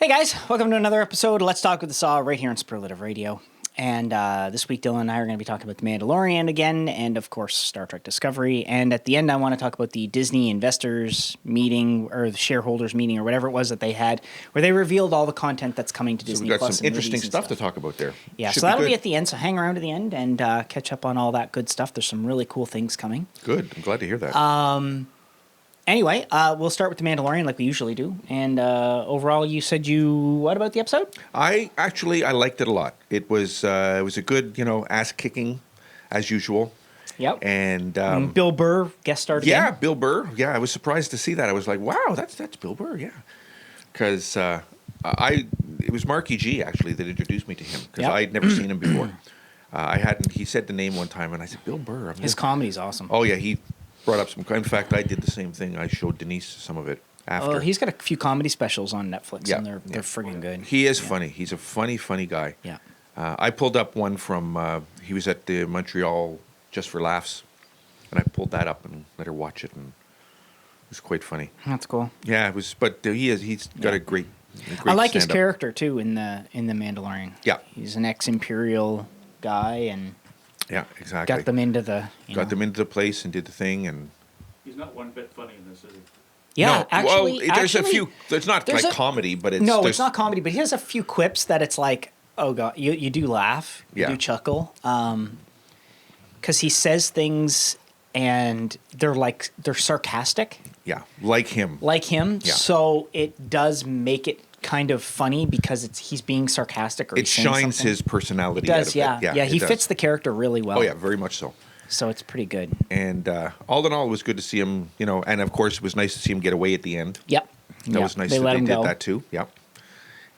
Hey guys, welcome to another episode of Let's Talk with the Saw right here on Superlative Radio. And this week, Dylan and I are going to be talking about the Mandalorian again, and of course, Star Trek Discovery. And at the end, I want to talk about the Disney investors meeting, or the shareholders meeting, or whatever it was that they had, where they revealed all the content that's coming to Disney. So we've got Plus some interesting stuff to talk about there. Yeah, Should so that'll good. be at the end. So hang around to the end and catch up on all that good stuff. There's some really cool things coming. Good. I'm glad to hear that. Anyway, we'll start with the Mandalorian like we usually do. And overall, you said what about the episode? I liked it a lot. It was a good, ass kicking as usual. Yep. And Bill Burr guest starred again. Yeah, Bill Burr. Yeah, I was surprised to see that. I was like, wow, that's Bill Burr. Yeah, because it was Marky G actually that introduced me to him because I'd never seen him before. I hadn't. He said the name one time, and I said, Bill Burr. His comedy's awesome. Oh yeah, he brought up some. In fact, I did the same thing. I showed Denise some of it after. Oh, he's got a few comedy specials on Netflix, Yeah, and they're friggin' good. He is funny. He's a funny guy. Yeah. I pulled up one from. He was at the Montreal Just for Laughs, and I pulled that up and let her watch it, and it was quite funny. That's cool. Yeah, it was. But he's got a great. I like his stand-up. character too in the Mandalorian. Yeah. He's an ex-Imperial guy and Yeah, exactly. got them into the them into the place and did the thing and. He's not one bit funny in this, is he? Yeah, No, actually, well, there's a few. There's not there's like a- comedy, but it's it's not comedy, but he has a few quips that it's like, oh god, you do laugh, you Yeah. do chuckle, because he says things and they're sarcastic, Yeah, like him. like him. Yeah. So it does make it kind of funny because he's being sarcastic or It he's saying shines something. his personality. It does, out of yeah, it. yeah. it He does. fits the character really well. Oh yeah, very much so. So it's pretty good. And all in all, it was good to see him. And of course, it was nice to see him get away at the end. Yep. That was nice They that let they him did go. that too. Yep.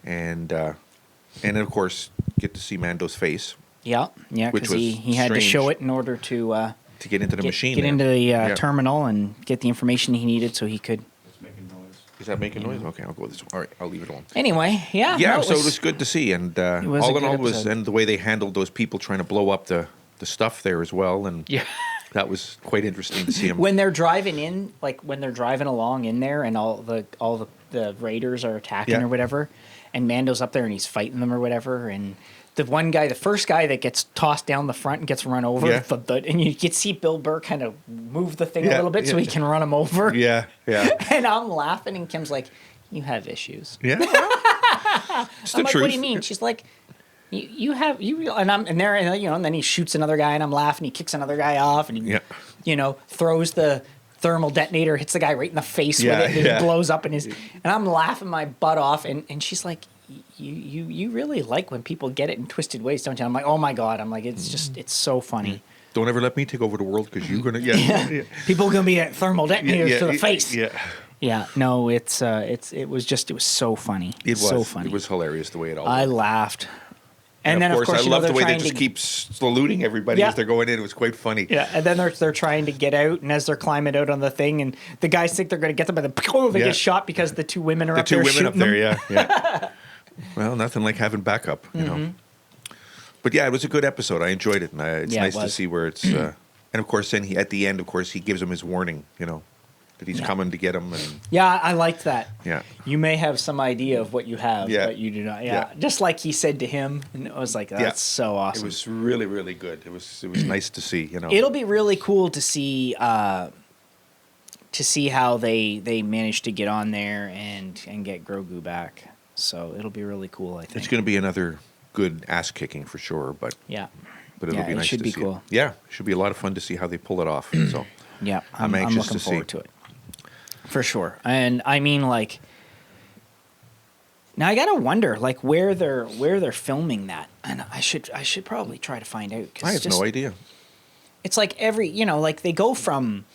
And then of course get to see Mando's face Yeah, yeah, Which because he was had to strange. show it in order to to get into the machine. get there. into the Yeah. terminal and get the information he needed so he could. It's making noise. Is that making noise? Okay, I'll go this way. All right, I'll leave it alone. Anyway, yeah. Yeah, no, so it was good to see, and was a all in good all, was episode. and the way they handled those people trying to blow up the stuff there as well, and Yeah. that was quite interesting to see him. When they're driving in, like when they're driving along in there, and all the raiders are attacking Yeah. or whatever, and Mando's up there and he's fighting them or whatever, and the one guy, the first guy that gets tossed down the front and gets run over, Yeah. and you can see Bill Burr kind of move the thing a Yeah, little bit so he yeah. can run him over. yeah, yeah, And I'm laughing, and Kim's like, "You have issues." yeah. It's the I'm like, truth. "What do you mean?" She's like, "You have you," and I'm and there, and then he shoots another guy, and I'm laughing. He kicks another guy off, and he, Yeah. throws the thermal detonator, hits the guy right in the face Yeah, with it, and yeah. it blows up in his. And I'm laughing my butt off, and she's like, "You really like when people get it in twisted ways, don't you?" I'm like, "Oh my god!" I'm like, it's so funny. Don't ever let me take over the world because you're gonna. Yeah, People gonna be at thermal detonators to the face. Yeah, Yeah, no, it was so funny. it was so funny. It was hilarious the way it all. I went. laughed. And then of course, I you know, love the they're way they trying just to- keep saluting everybody Yeah. as they're going in. It was quite funny. Yeah, and then they're trying to get out, and as they're climbing out on the thing, and the guys think they're going to get them, but they Yeah. get shot because the two women are The up two there women up shooting there, them. yeah. Well, nothing like having backup, you know. But yeah, it was a good episode. I enjoyed it, and it's Yeah, it nice to was. see where it's. And of course, then at the end, of course, he gives him his warning, that he's coming to get him, and Yeah, I liked that. yeah, You may have some idea of what you have, Yeah. but you do not. Yeah. Yeah. Just like he said to him, and it was like, that's so awesome. it was really, really good. It was nice to see, It'll be really cool to see how they managed to get on there and get Grogu back. So it'll be really cool, I think. It's going to be another good ass kicking for sure, but Yeah. it'll Yeah, be it nice should to be see. cool. Yeah, it should be a lot of fun to see how they pull it off. So Yeah, I'm I'm anxious looking to see. forward to it. For sure. And I mean, like, now I gotta wonder, like, where they're filming that, and I should probably try to find out. 'Cause I have no idea. It's like like they go from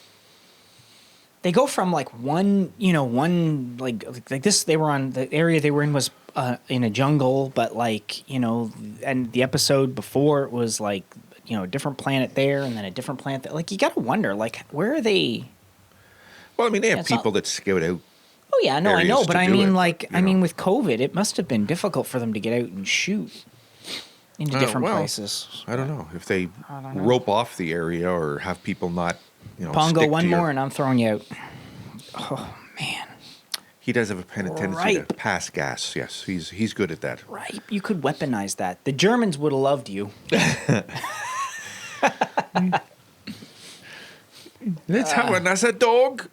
like one like this. They were on the area they were in was in a jungle, but like and the episode before it was like a different planet there, and then a different planet there. Like you gotta wonder, like, where are they? Well, I mean, they have it's not- people that scout out. Oh yeah, no, I know, areas but to I do mean, it, like, you know. with COVID, it must have been difficult for them to get out and shoot into different well, places. I don't know if they I don't know. rope off the area or have people not, Pongo, stick one to your- more, and I'm throwing you out. Oh man, He does have a tendency to Ripe. pass gas. Yes, he's good at that. Right. You could weaponize that. The Germans would have loved you. Let's have another dog.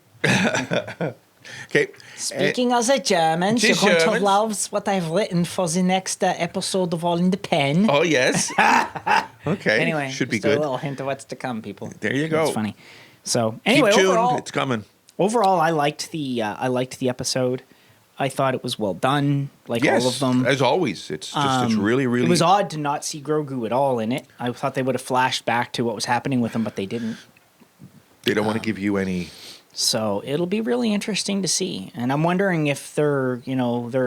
Okay. Speaking of the Germans, The you're going to Germans. love what I've written for the next episode of All in the Pen. Oh yes. Okay. Anyway, should be just a good. little hint of what's to come, people. There you go. It's funny. So anyway, Keep tuned. overall, It's coming. I liked the episode. I thought it was well done, like Yes, all of them. as always. It's just it's really, really. It was odd to not see Grogu at all in it. I thought they would have flashed back to what was happening with him, but they didn't. They don't want to give you any. So it'll be really interesting to see. And I'm wondering if they're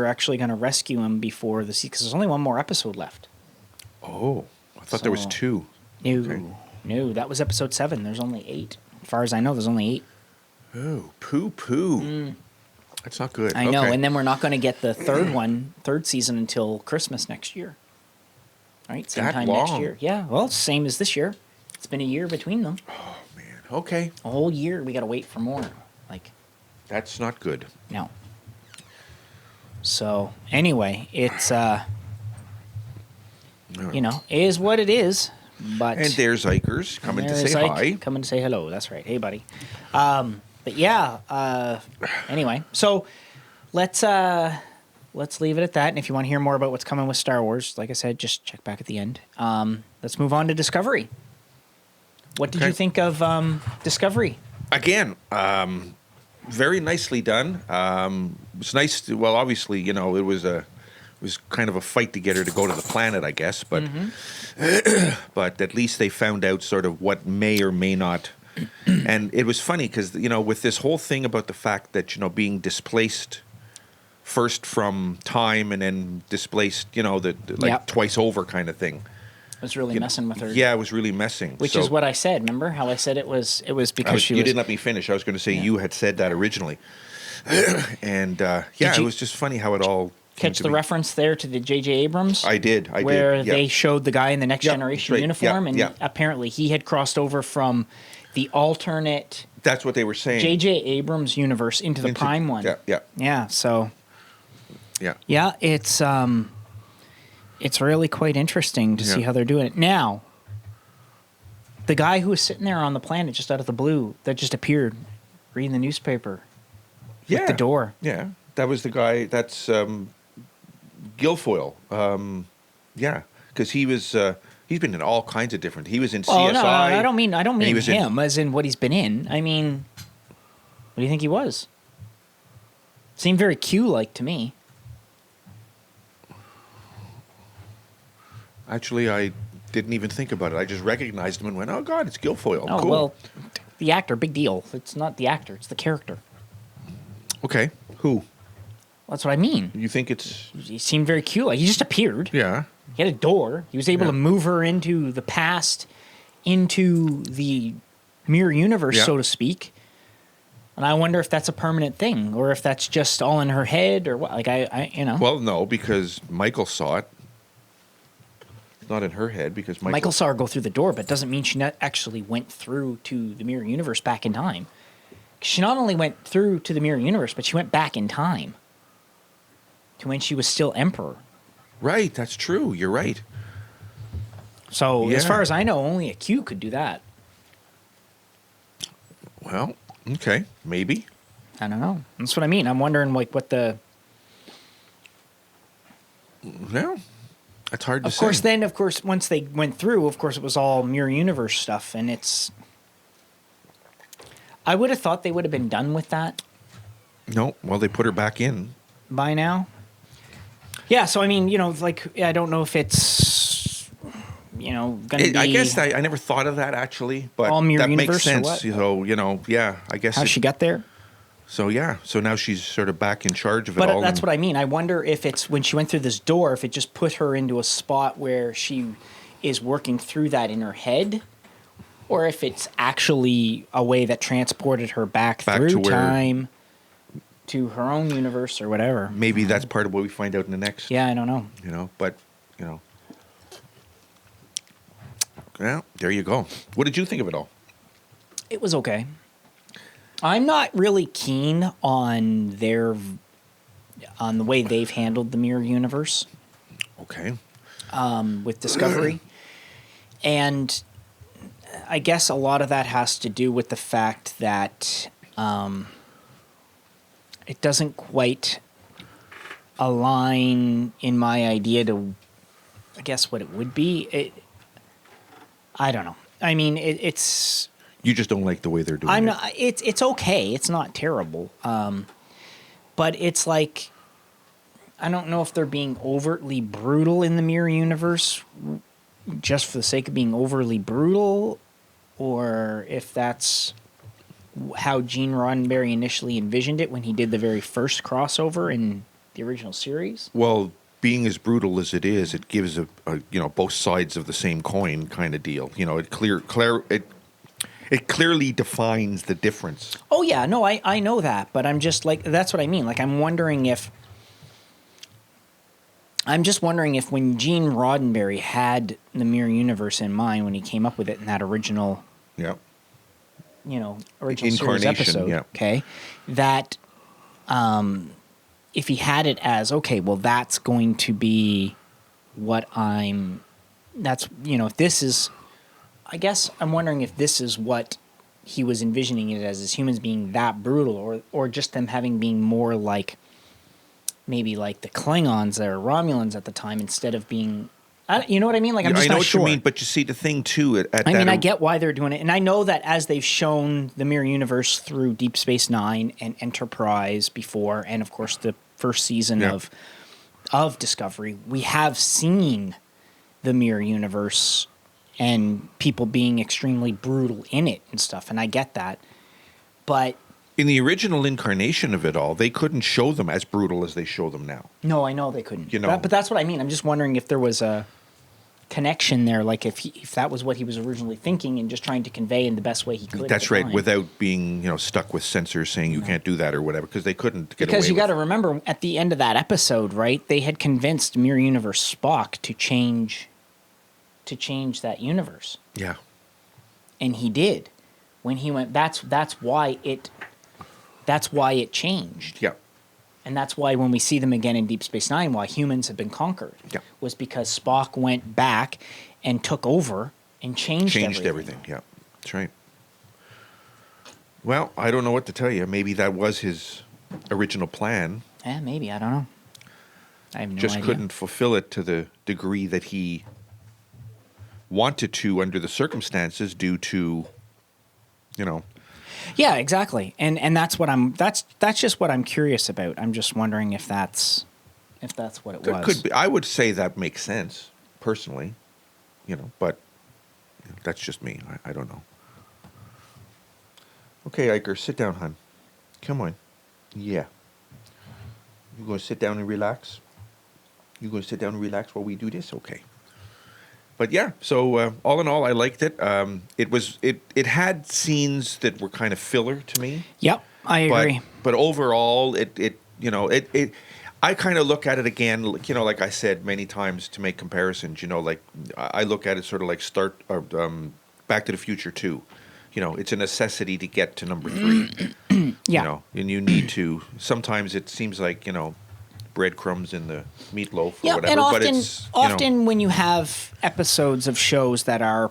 actually going to rescue him before the season, because there's only one more episode left. Oh, I thought there was So- 2. No, Okay. no, that was episode 7. There's only 8. As far as I know, there's only 8. Oh, poo. That's not good. I know, Okay. and then we're not going to get the third season until Christmas next year. Right? Same That time next long? year. Yeah, well, same as this year. It's been a year between them. Man, okay, A whole year we got to wait for more. Like, that's not good. no. So, anyway, it's it is what it is, but And there's Ikers coming to there's say Ike hi. coming to say hello. That's right. Hey, buddy. But yeah, anyway, so let's leave it at that. And if you want to hear more about what's coming with Star Wars, like I said, just check back at the end. Let's move on to Discovery. What did Okay. you think of Discovery? Again, very nicely done. It's nice. Well, obviously, it was kind of a fight to get her to go to the planet, I guess. But but at least they found out sort of what may or may not. And it was funny because with this whole thing about the fact that being displaced first from time and then displaced, Yep. twice over kind of thing. It was really messing with her. Yeah, it was really messing. Which So- is what I said. Remember how I said it was because she you was. didn't let me finish. I was going to say you had said that originally. And you it was just funny how it all came Catch to the be. reference there to the J.J. Abrams? I did. Where yeah. they showed the guy in the Next Yep, Generation right. uniform, Yeah, and yeah. apparently he had crossed over from the alternate That's what they were saying. J.J. Abrams universe into the Prime one. Yeah, Yeah, so yeah. yeah, it's really quite interesting to see Yeah. how they're doing it. Now, the guy who was sitting there on the planet just out of the blue that just appeared reading the newspaper Yeah. the door. Yeah, that was the guy. That's Guilfoyle. Yeah, because he was. He's been in all kinds of different. He was in CSI. Oh no, I don't mean he was in- him as in what he's been in. I mean, what do you think he was? Seemed very Q-like to me. Actually, I didn't even think about it. I just recognized him and went, "Oh God, it's Guilfoyle." Oh Cool. well, the actor, big deal. It's not the actor; it's the character. Okay. Who? That's what I mean. You think it's? He seemed very Q-like. He just appeared. Yeah. He had a door. He was able Yeah. to move her into the past, into the mirror universe, Yeah. so to speak. And I wonder if that's a permanent thing, or if that's just all in her head, or what. Like Well, no, because Michael saw it. Not in her head, because Michael saw her go through the door, but doesn't mean she not actually went through to the mirror universe back in time. She not only went through to the mirror universe, but she went back in time to when she was still emperor. Right, that's true. You're right. So as Yeah. far as I know, only a Q could do that. Well, okay, maybe. I don't know. That's what I mean. I'm wondering like what the. Well, it's hard to Of say. course, once they went through, of course, it was all mirror universe stuff, and it's. I would have thought they would have been done with that No, well, they put her back in. by now. Yeah, so I mean, I don't know if it's, going to be. I guess I never thought of that actually, but All mirror that makes universe or sense. what? So yeah, I guess. how she got there. So yeah, so now she's sort of back in charge of it But all. that's what I mean. I wonder if it's when she went through this door, if it just put her into a spot where she is working through that in her head, or if it's actually a way that transported her back Back to through where- time to her own universe or whatever. Maybe that's part of what we find out in the next. Yeah, I don't know. But well, there you go. What did you think of it all? It was okay. I'm not really keen on their on the way they've handled the mirror universe Okay. with Discovery. And I guess a lot of that has to do with the fact that it doesn't quite align in my idea to, I guess, what it would be. I don't know. I mean, it's... You just don't like the way they're doing I'm it. not. It's okay. It's not terrible. But it's like, I don't know if they're being overtly brutal in the mirror universe just for the sake of being overly brutal, or if that's how Gene Roddenberry initially envisioned it when he did the very first crossover in the original series. Well, being as brutal as it is, it gives a both sides of the same coin kind of deal. You know, it clearly defines the difference. Oh yeah, no, I know that, but I'm just like, that's what I mean. Like, I'm just wondering if when Gene Roddenberry had the mirror universe in mind when he came up with it in that original, Yeah. Original series episode, yeah. okay, that if he had it as, okay, well, that's going to be what if this is, I guess I'm wondering if this is what he was envisioning it as humans being that brutal, or just them being more like, maybe like the Klingons or Romulans at the time, instead of being, you know what I mean? Like, I'm just I know not what sure. you mean, but you see the thing too. I get why they're doing it, and I know that as they've shown the mirror universe through Deep Space Nine and Enterprise before, and of course the first season of Discovery, we have seen the mirror universe and people being extremely brutal in it and stuff, and I get that, but in the original incarnation of it all, they couldn't show them as brutal as they show them now. no, I know they couldn't. You know. But that's what I mean. I'm just wondering if there was a connection there, like if that was what he was originally thinking and just trying to convey in the best way he could. That's right, without being stuck with censors saying you can't do that or whatever, because they couldn't get away Because you with got to remember, at the end of that episode, right? They had convinced Mirror Universe Spock to change that universe, Yeah. and he did. When he went, that's why it changed. Yeah. And that's why when we see them again in Deep Space Nine, why humans have been conquered, was because Spock went back and took over and changed everything. Yeah, that's right. Well, I don't know what to tell you. Maybe that was his original plan. Yeah, maybe. I don't know. I have no Just idea. couldn't fulfill it to the degree that he wanted to under the circumstances due to, Yeah, exactly. And that's just what I'm curious about. I'm just wondering if that's what it was. Could be. I would say that makes sense, personally, but that's just me. I don't know. Okay, Iker, sit down, hon. Come on. Yeah. You going to sit down and relax? You going to sit down and relax while we do this? Okay. But yeah, so all in all, I liked it. It had scenes that were kind of filler to me. Yep, I agree. But overall, I kind of look at it again, like I said many times to make comparisons. Like I look at it sort of like Back to the Future 2. It's a necessity to get to number 3. Yeah. And you need to. Sometimes it seems like breadcrumbs in the meatloaf or whatever. And often, but it's often when you have episodes of shows that are,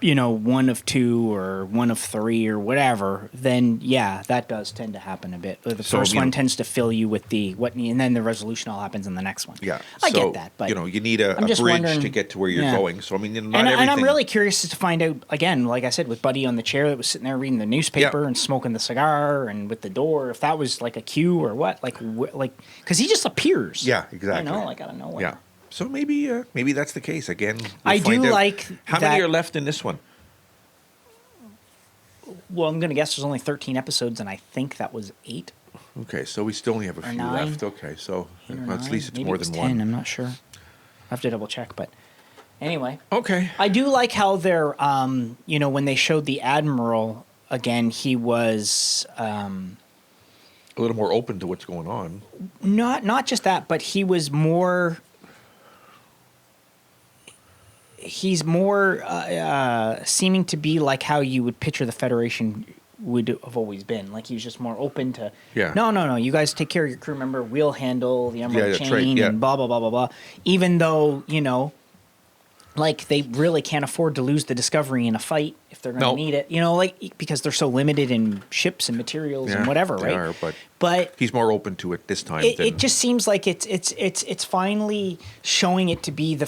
one of 2 or one of 3 or whatever, then yeah, that does tend to happen a bit. The first one tends to fill you with and then the resolution all happens in the next one. Yeah, I get that, but you need a bridge to get to where you're going. So I mean, not everything. And I'm really curious to find out again, like I said, with Buddy on the chair that was sitting there reading the newspaper and smoking the cigar, and with the door, if that was like a cue or what, like because he just appears. Yeah, exactly. Like out of nowhere. Yeah. So maybe that's the case. Again, I do find out. like How many are left in this one? Well, I'm going to guess there's only 13 episodes, and I think that was 8. Okay, so we still only have a few 9. left. Okay, so at least it's Maybe more it was than 10, one. I'm not sure. I have to double check, but anyway. Okay. I do like how they're, when they showed the Admiral again, he was a little more open to what's going on. not just that, but he was more. He's more seeming to be like how you would picture the Federation would have always been. Like he was just more open to, Yeah. no, you guys take care of your crew member. We'll handle the emerald that's chain right, yeah. and blah blah blah blah blah. Even though like they really can't afford to lose the Discovery in a fight if they're going to No. need it. Like because they're so limited in ships and materials and whatever, they right? are, but he's more open to it this time. it just seems like it's finally showing it to be the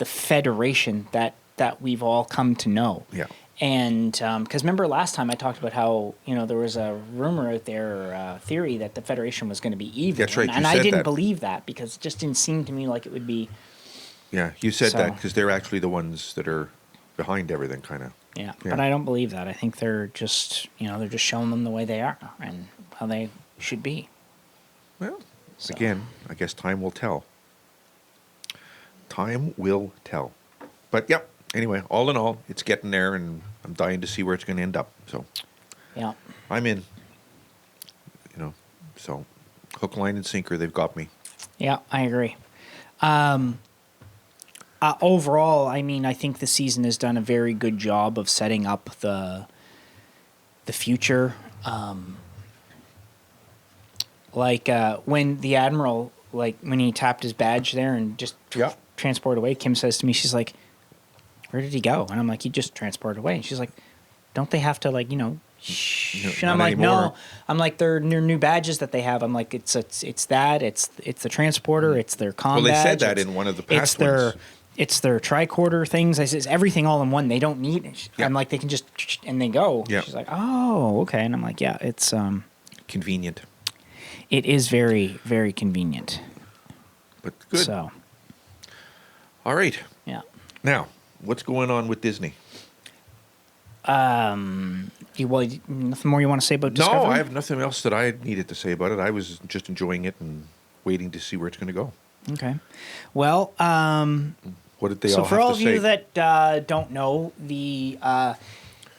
Federation that we've all come to know. Yeah. And because remember last time I talked about how there was a rumor out there, or a theory that the Federation was going to be evil. That's right, and you I said didn't that. believe that because it just didn't seem to me like it would be. Yeah, you said that So- because they're actually the ones that are behind everything, kind of. Yeah, Yeah. but I don't believe that. I think they're just they're just showing them the way they are and how they should be. Well, So- again, I guess time will tell. Time will tell. But yep. Anyway, all in all, it's getting there, and I'm dying to see where it's going to end up. So Yeah. I'm in. So hook, line, and sinker. They've got me. Yeah, I agree. Overall, I mean, I think the season has done a very good job of setting up the future. When the Admiral, when he tapped his badge there and just Yeah. transported away, Kim says to me, she's like, "Where did he go?" And I'm like, "He just transported away." And she's like, "Don't they have to shh?" And I'm not like, anymore. "No." I'm like, "They're new badges that they have." I'm like, "It's the transporter, it's their comm Well, they said badge, that it's- in one of the it's past their ones. it's their tricorder things. I says everything all in one. They don't need it. Yeah. I'm like, they can just and they go. Yeah. She's like, "Oh, okay." And I'm like, "Yeah, it's Convenient. it is very, very convenient." But good. So All right. yeah. Now, what's going on with Disney? Nothing more you want to say about No, Discovery? I have nothing else that I needed to say about it. I was just enjoying it and waiting to see where it's going to go. Okay. Well, What did they so all for have all to of say? you that don't know, the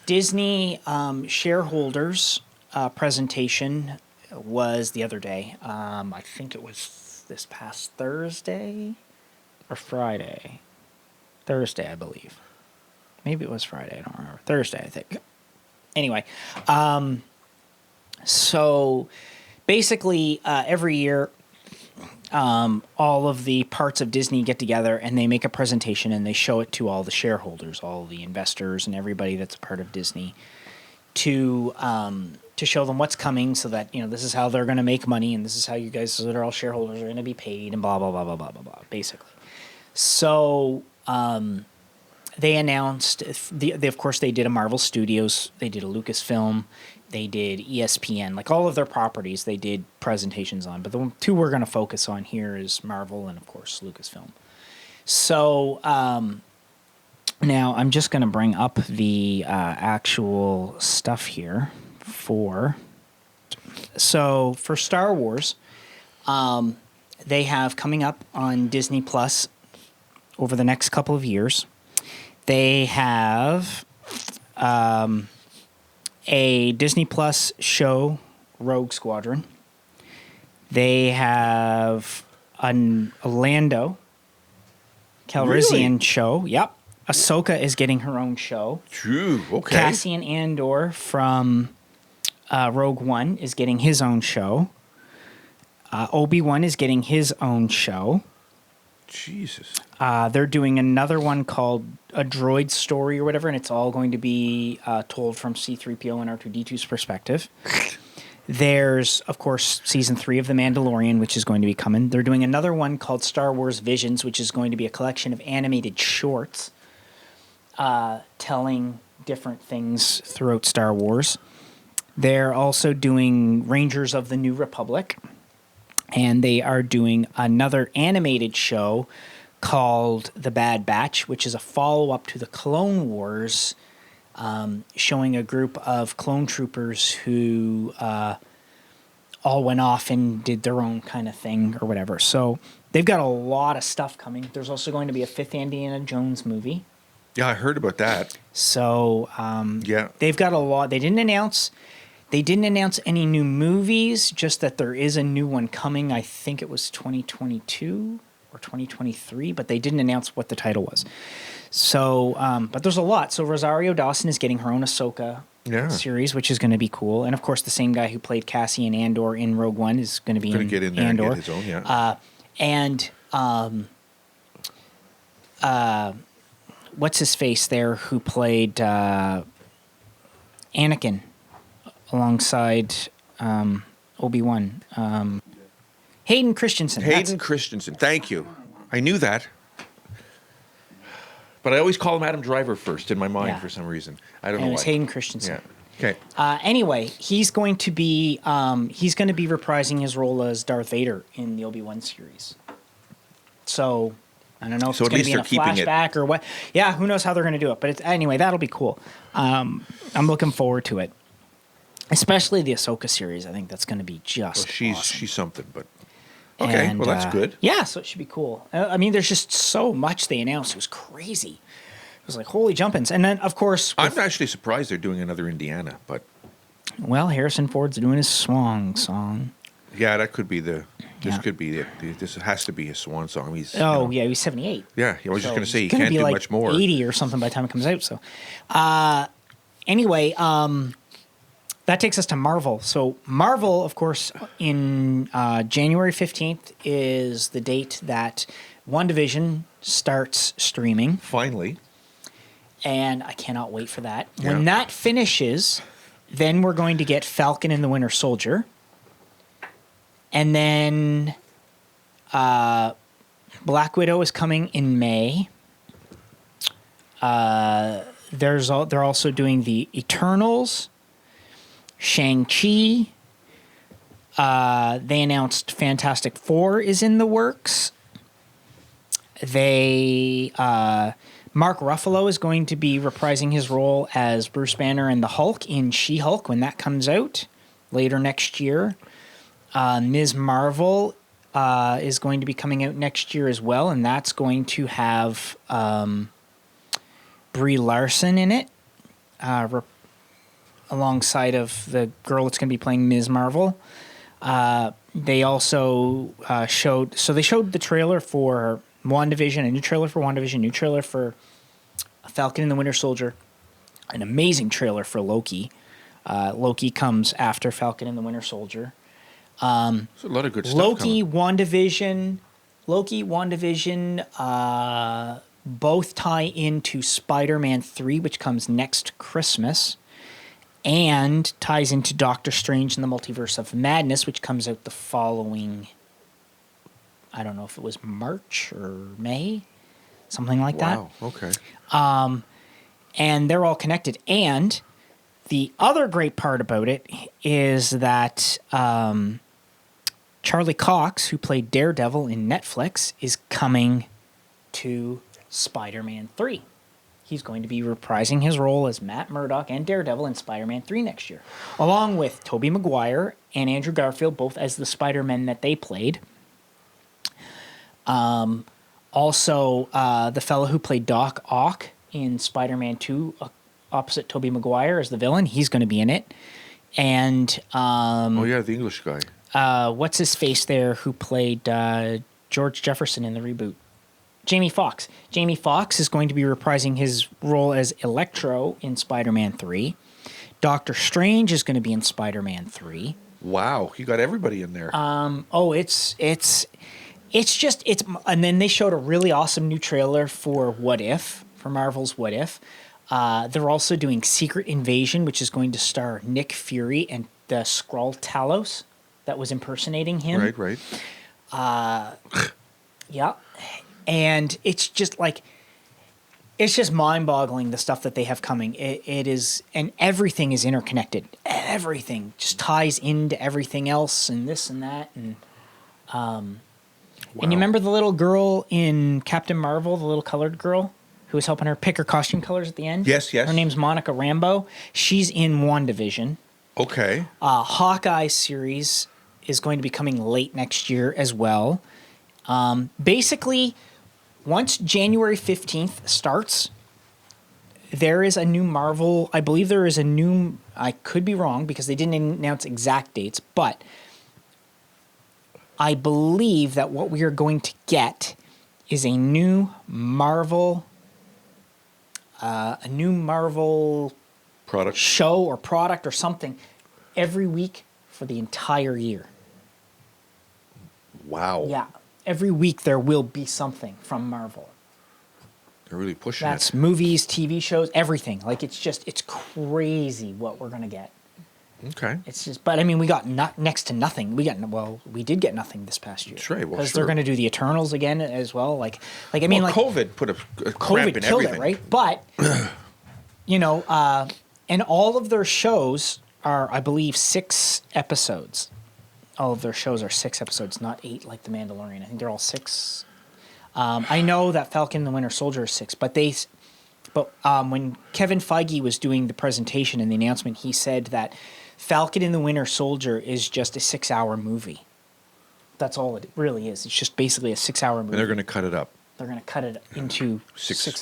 Disney shareholders presentation was the other day. I think it was this past Thursday or Friday. Thursday, I believe. Maybe it was Friday. I don't remember. Thursday, I think. Anyway, so basically every year all of the parts of Disney get together and they make a presentation and they show it to all the shareholders, all the investors, and everybody that's a part of Disney to show them what's coming, so that this is how they're going to make money and this is how you guys that are all shareholders are going to be paid and blah blah blah blah blah blah blah. Basically, so they announced of course they did a Marvel Studios, they did a Lucasfilm. They did ESPN, like all of their properties they did presentations on. But the two we're going to focus on here is Marvel and, of course, Lucasfilm. So now I'm just going to bring up the actual stuff here So for Star Wars, they have coming up on Disney Plus over the next couple of years. They have... a Disney Plus show, Rogue Squadron. They have an Lando Calrissian show. Yep. Ahsoka is getting her own show. True. Okay. Cassian Andor from Rogue One is getting his own show. Obi-Wan is getting his own show. Jesus. They're doing another one called A Droid Story or whatever, and it's all going to be told from C-3PO and R2-D2's perspective. There's, of course, Season 3 of The Mandalorian, which is going to be coming. They're doing another one called Star Wars Visions, which is going to be a collection of animated shorts telling different things throughout Star Wars. They're also doing Rangers of the New Republic. And they are doing another animated show called The Bad Batch, which is a follow-up to the Clone Wars, showing a group of clone troopers who all went off and did their own kind of thing or whatever. So they've got a lot of stuff coming. There's also going to be a fifth Indiana Jones movie. Yeah, I heard about that. So Yeah. they've got a lot. They didn't announce any new movies, just that there is a new one coming. I think it was 2022 or 2023, but they didn't announce what the title was. So, but there's a lot. So Rosario Dawson is getting her own Ahsoka series, which is going to be cool. And of course, the same guy who played Cassian Andor in Rogue One is going to be in get in there Andor. And get his own, What's his face there who played Anakin alongside Obi-Wan? Hayden Christensen. Hayden Christensen. Thank you. I knew that. But I always call him Adam Driver first in my mind for some reason. I don't know why. It was Hayden Christensen. Yeah. Okay. Anyway, he's going to be reprising his role as Darth Vader in the Obi-Wan series. So I don't know if it's going to be in a flashback or what. Yeah, who knows how they're going to do it. But anyway, that'll be cool. I'm looking forward to it, especially the Ahsoka series. I think that's going to be just awesome. She's something, but. Okay, and, well, that's good. Yeah, so it should be cool. I mean, there's just so much they announced. It was crazy. It was like, holy jumpins'. And then, of course... I'm actually surprised they're doing another Indiana, but... Well, Harrison Ford's doing his swan song. Yeah, that could be this could be it. This has to be his swan song. He's, he's 78. Yeah, I was just going to say, he can't do much more. 80 or something by the time it comes out, so... Anyway, that takes us to Marvel. So Marvel, of course, in January 15th is the date that WandaVision starts streaming. Finally. And I cannot wait for that. Yeah. When that finishes, then we're going to get Falcon and the Winter Soldier. And then Black Widow is coming in May. They're also doing the Eternals. Shang-Chi. They announced Fantastic Four is in the works. Mark Ruffalo is going to be reprising his role as Bruce Banner and the Hulk in She-Hulk when that comes out later next year. Ms. Marvel is going to be coming out next year as well, and that's going to have Brie Larson in it. Alongside of the girl that's going to be playing Ms. Marvel. They also showed the trailer for WandaVision, a new trailer for WandaVision, new trailer for Falcon and the Winter Soldier, an amazing trailer for Loki. Loki comes after Falcon and the Winter Soldier. There's a lot of good stuff Loki, coming. WandaVision, both tie into Spider-Man 3, which comes next Christmas. And ties into Doctor Strange and the Multiverse of Madness, which comes out the following, I don't know if it was March or May, something like that. Wow, okay. And they're all connected. And the other great part about it is that Charlie Cox, who played Daredevil in Netflix, is coming to Spider-Man 3. He's going to be reprising his role as Matt Murdock and Daredevil in Spider-Man 3 next year, along with Tobey Maguire and Andrew Garfield, both as the Spider-Men that they played. Also, the fellow who played Doc Ock in Spider-Man 2, opposite Tobey Maguire as the villain, he's going to be in it. And the English guy. What's his face there who played George Jefferson in the reboot? Jamie Foxx. Jamie Foxx is going to be reprising his role as Electro in Spider-Man 3. Doctor Strange is going to be in Spider-Man 3. Wow, you got everybody in there. And then they showed a really awesome new trailer for Marvel's What If. They're also doing Secret Invasion, which is going to star Nick Fury and the Skrull Talos that was impersonating him. Right. Yeah. And it's just mind-boggling, the stuff that they have coming. It is, and everything is interconnected. Everything just ties into everything else, and this and that. And and you remember the little girl in Captain Marvel, the little colored girl who was helping her pick her costume colors at the end? Yes. Her name's Monica Rambeau. She's in WandaVision. Okay. Hawkeye series is going to be coming late next year as well. Basically, once January 15th starts, there is a new Marvel. I believe there is a new. I could be wrong because they didn't announce exact dates, but I believe that what we are going to get is a new Marvel Product. show or product or something every week for the entire year. Wow. Yeah. Every week there will be something from Marvel. They're really pushing That's it. movies, TV shows, everything. Like it's crazy what we're going to get. Okay. It's just, but I mean, we got next to nothing. We did get nothing this past year. That's right. Well, because sure. they're going to do the Eternals again as well. Like I mean, like COVID put a cramp COVID in killed everything. it, right? But and all of their shows are, I believe, 6 episodes. All of their shows are 6 episodes, not 8 like The Mandalorian. I think they're all 6. I know that Falcon and the Winter Soldier is 6, but when Kevin Feige was doing the presentation and the announcement, he said that Falcon and the Winter Soldier is just a 6-hour movie. That's all it really is. It's just basically a 6-hour movie. And they're going to cut it up. They're going to cut it into six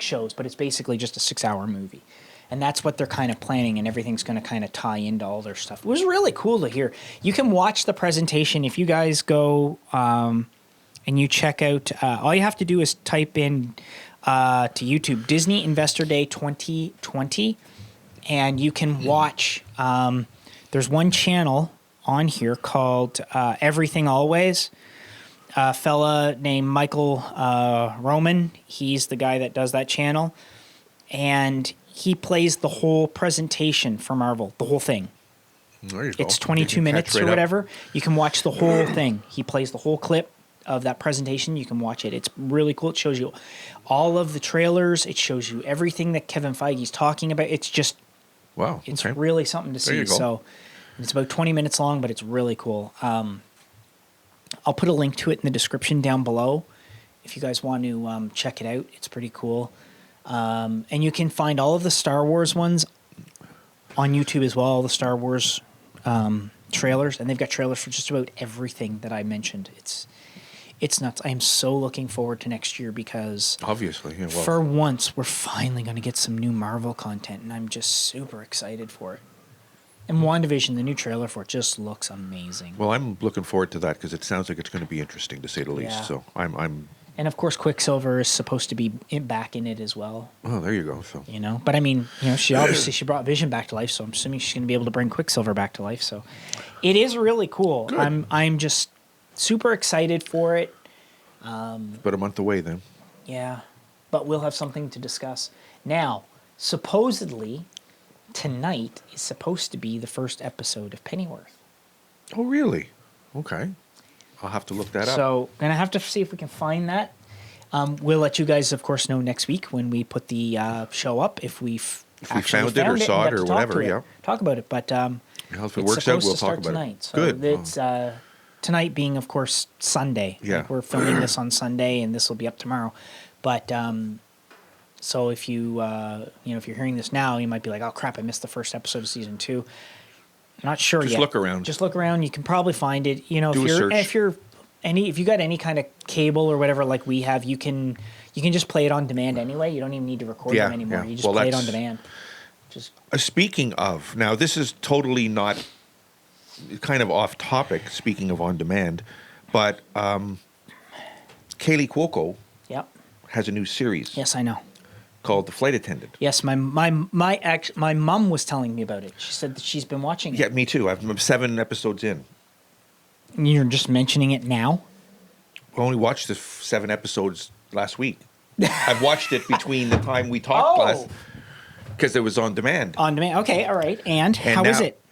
shows, but it's basically just a 6-hour movie. And that's what they're kind of planning, and everything's going to kind of tie into all their stuff. It was really cool to hear. You can watch the presentation if you guys go and you check out. All you have to do is type in to YouTube Disney Investor Day 2020, and you can watch. There's one channel on here called Everything Always. A fella named Michael Roman. He's the guy that does that channel, and he plays the whole presentation for Marvel, the whole thing. There you go. It's 22 minutes right or up. whatever. You can watch the whole thing. He plays the whole clip of that presentation. You can watch it. It's really cool. It shows you all of the trailers. It shows you everything that Kevin Feige's talking about. It's just, Wow. it's okay. really something to There see. you go. So it's about 20 minutes long, but it's really cool. I'll put a link to it in the description down below if you guys want to check it out. It's pretty cool. And you can find all of the Star Wars ones on YouTube as well, all the Star Wars trailers. And they've got trailers for just about everything that I mentioned. It's nuts. I am so looking forward to next year because Obviously. Yeah, well, for once, we're finally going to get some new Marvel content, and I'm just super excited for it. And WandaVision, the new trailer for it just looks amazing. well, I'm looking forward to that because it sounds like it's going to be interesting to say the least. Yeah. So I'm. And of course, Quicksilver is supposed to be back in it as well. Oh, there you go. So But I mean, she brought Vision back to life, so I'm assuming she's going to be able to bring Quicksilver back to life. So it is really cool. Good. I'm just super excited for it. it's about a month away then. Yeah, but we'll have something to discuss. Now, supposedly tonight is supposed to be the first episode of Pennyworth. Oh, really? Okay. I'll have to look that up. So gonna have to see if we can find that. We'll let you guys, of course, know next week when we put the show up if we found it or saw and it got or to talk whatever, to it, yeah. talk about it. But Well, if it it's works out, supposed we'll to talk start about tonight. it. So Good. it's tonight being, of course, Sunday. Yeah. Like, we're filming this on Sunday, and this will be up tomorrow. But so if you if you're hearing this now, you might be like, "Oh crap, I missed the first episode of season 2." Not sure Just yet. look around. Just look around. You can probably find it. You know, Do a search. if you got any kind of cable or whatever like we have, you can just play it on demand anyway. You don't even need to record Yeah, them anymore. yeah. You just Well, play it on that's- demand. Just Speaking of, now this is totally not kind of off topic, speaking of on demand, but Kaylee Cuoco yep. has a new series Yes, I know. called The Flight Attendant. Yes, my mom was telling me about it. She said that she's been watching it. Yeah, me too. I'm 7 episodes in. You're just mentioning it now? I only watched the 7 episodes last week. I've watched it between the time we talked Oh. last, because it was on demand. On demand. Okay, all right. And how now, is it?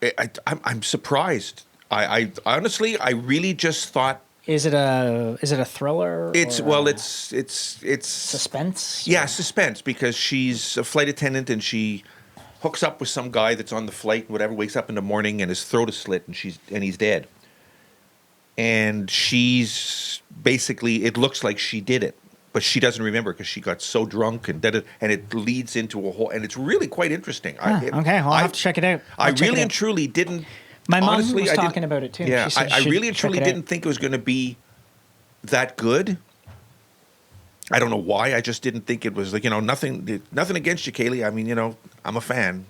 I'm surprised. I honestly, I really just thought Is it a thriller? it's or it's suspense. yeah, suspense, because she's a flight attendant and she hooks up with some guy that's on the flight, whatever, wakes up in the morning and his throat is slit and he's dead. And she's basically, it looks like she did it, but she doesn't remember because she got so drunk and did it, and it leads into a whole, and it's really quite interesting. Okay, well, I'll have to check it out. I I'll check really it and out. truly didn't. My mom honestly, was I didn't- talking about it too. Yeah, She said I you should really and check truly it out. didn't think it was going to be that good. I don't know why. I just didn't think it was like, nothing against you, Kaylee. I mean, I'm a fan,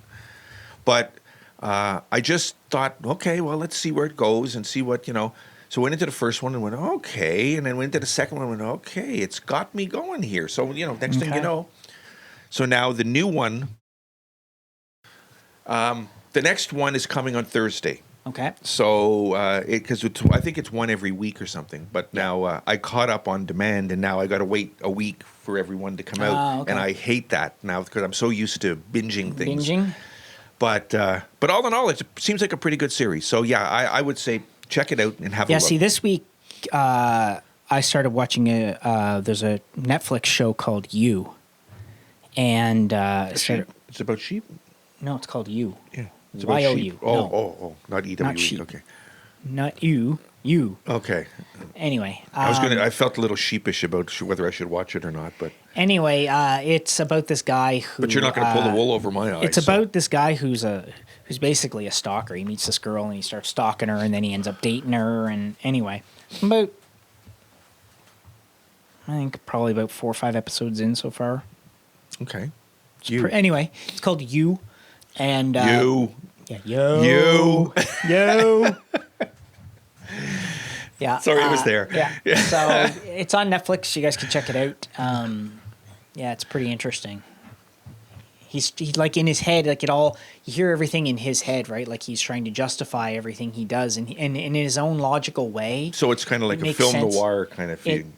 but I just thought, okay, well, let's see where it goes and see what. So went into the first one and went, okay, and then went into the second one and went, okay, it's got me going here. So next thing you Okay. know, so now the new one The next one is coming on Thursday. Okay. So, I think it's one every week or something. But now I caught up on demand, and now I got to wait a week for everyone to come out, okay. and I hate that now because I'm so used to binging things. Binging? But all in all, it seems like a pretty good series. So yeah, I would say check it out and have a Yeah, look. see, this week I started watching there's a Netflix show called You. And It's about sheep? no, it's called You. Yeah. It's about Y-O-U. sheep. No. Oh, not E-W-E. Not sheep. Okay. Not you. You. Okay. Anyway. I felt a little sheepish about whether I should watch it or not, but Anyway, it's about this guy who. you're not going to pull the wool over my eyes. It's about this guy who's basically a stalker. He meets this girl and he starts stalking her, and then he ends up dating her. And anyway, I think probably about 4 or 5 episodes in so far. Okay. Anyway, it's called You, and You. Yeah, yo, You. yo. Yeah, Sorry, it was there. Yeah. So it's on Netflix. You guys can check it out. Yeah, it's pretty interesting. He's like in his head, like it all. You hear everything in his head, right? Like he's trying to justify everything he does, and in his own logical way. So it's kind of like a makes film sense. noir kind of feeling.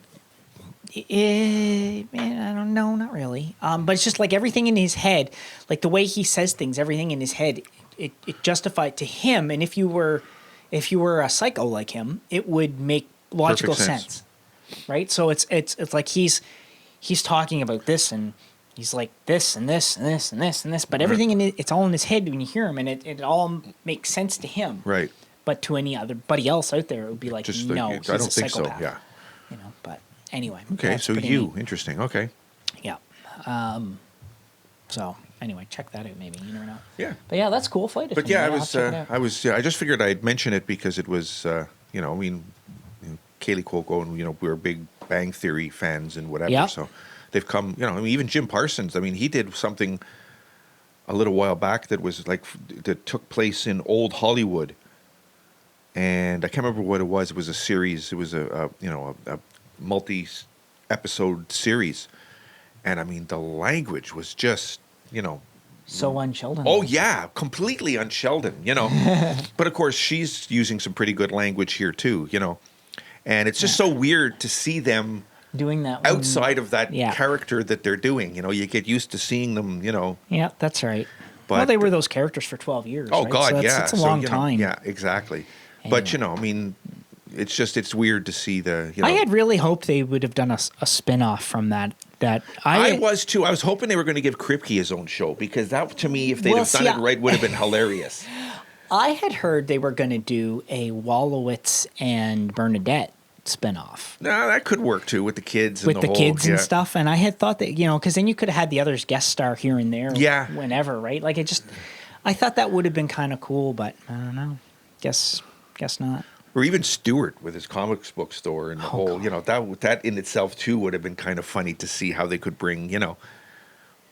Man, I don't know, not really. But it's just like everything in his head, like the way he says things, everything in his head, it justified to him. And if you were a psycho like him, it would make logical sense, right? So it's like he's talking about this, and he's like this and this and this and this and this, but everything in it's all in his head when you hear him, and it all makes sense to him, Right. But to anybody else out there, it would be like, Just no, like, he's I don't a think so. psychopath. Yeah. You know, but anyway. Okay, that's so pretty You. neat. Interesting. Okay. Yeah. So anyway, check that out. Maybe you never know. Yeah. But yeah, that's cool. Flight But Attendant. yeah, I'll check it out. I just figured I'd mention it because it was, Kaylee Cuoco and, we're big Bang Theory fans and whatever. Yeah. So they've come, even Jim Parsons, he did something a little while back that was that took place in old Hollywood. And I can't remember what it was. It was a series. It was a multi-episode series. And the language was just, So unsheldon. Oh yeah, completely unsheldon, But of course, she's using some pretty good language here too, And it's just so weird to see them Doing that outside of that Yeah. character that they're doing. You get used to seeing them, Yeah, that's right. But- Well, they were those characters for 12 years. Oh right? God, so that's, yeah, That's a So, long time. Yeah, exactly. But it's weird to see the. I had really hoped they would have done a spin-off from that. I was too. I was hoping they were going to give Kripke his own show because that, to me, if they'd have done it right, would have been hilarious. I had heard they were going to do a Wolowitz and Bernadette spin-off. No, that could work too with the kids and With the whole, kids and yeah. stuff, and I had thought that because then you could have had the others guest star here and there, Yeah. whenever, right? Like I thought that would have been kind of cool, but I don't know. Guess not. Or even Stewart with his comics book store and the whole, that in itself too would have been kind of funny to see how they could bring,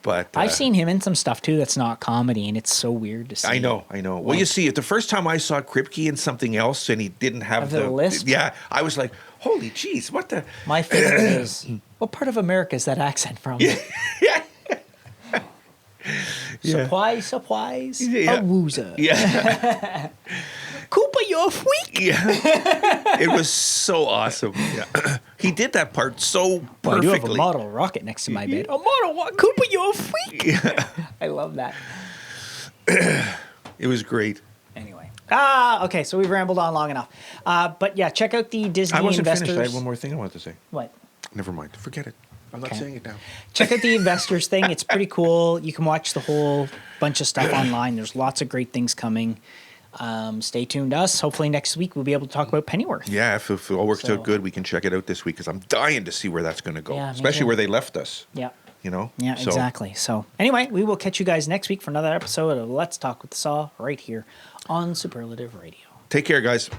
But I've seen him in some stuff too that's not comedy, and it's so weird to see. I know. Well, you see, the first time I saw Kripke in something else and he didn't have Of the list? Yeah, I was like, holy jeez, what the? My favorite is, what part of America is that accent from? Yeah. Surprise, Yeah. a woozer. Yeah. Cooper, you're a freak. Yeah. It was so awesome. Yeah. He did that part so perfectly. Well, I do have a model rocket next to my bed. A model what? Cooper, you're a freak. Yeah. I love that. It was great. Anyway. Okay, so we've rambled on long enough. But yeah, check out the Disney I wasn't Investors. finished. I had one more thing I wanted to say. What? Never mind. Forget it. I'm not Okay. saying it now. Check out the Investors thing. It's pretty cool. You can watch the whole bunch of stuff online. There's lots of great things coming. Stay tuned to us. Hopefully next week we'll be able to talk about Pennyworth. Yeah, if it all works So- out good, we can check it out this week because I'm dying to see where that's going to go, Yeah, me especially too. where they left us. Yeah. Yeah, Yeah, exactly. So anyway, we will catch you guys next week for another episode of Let's Talk with the Saw right here on Superlative Radio. Take care, guys.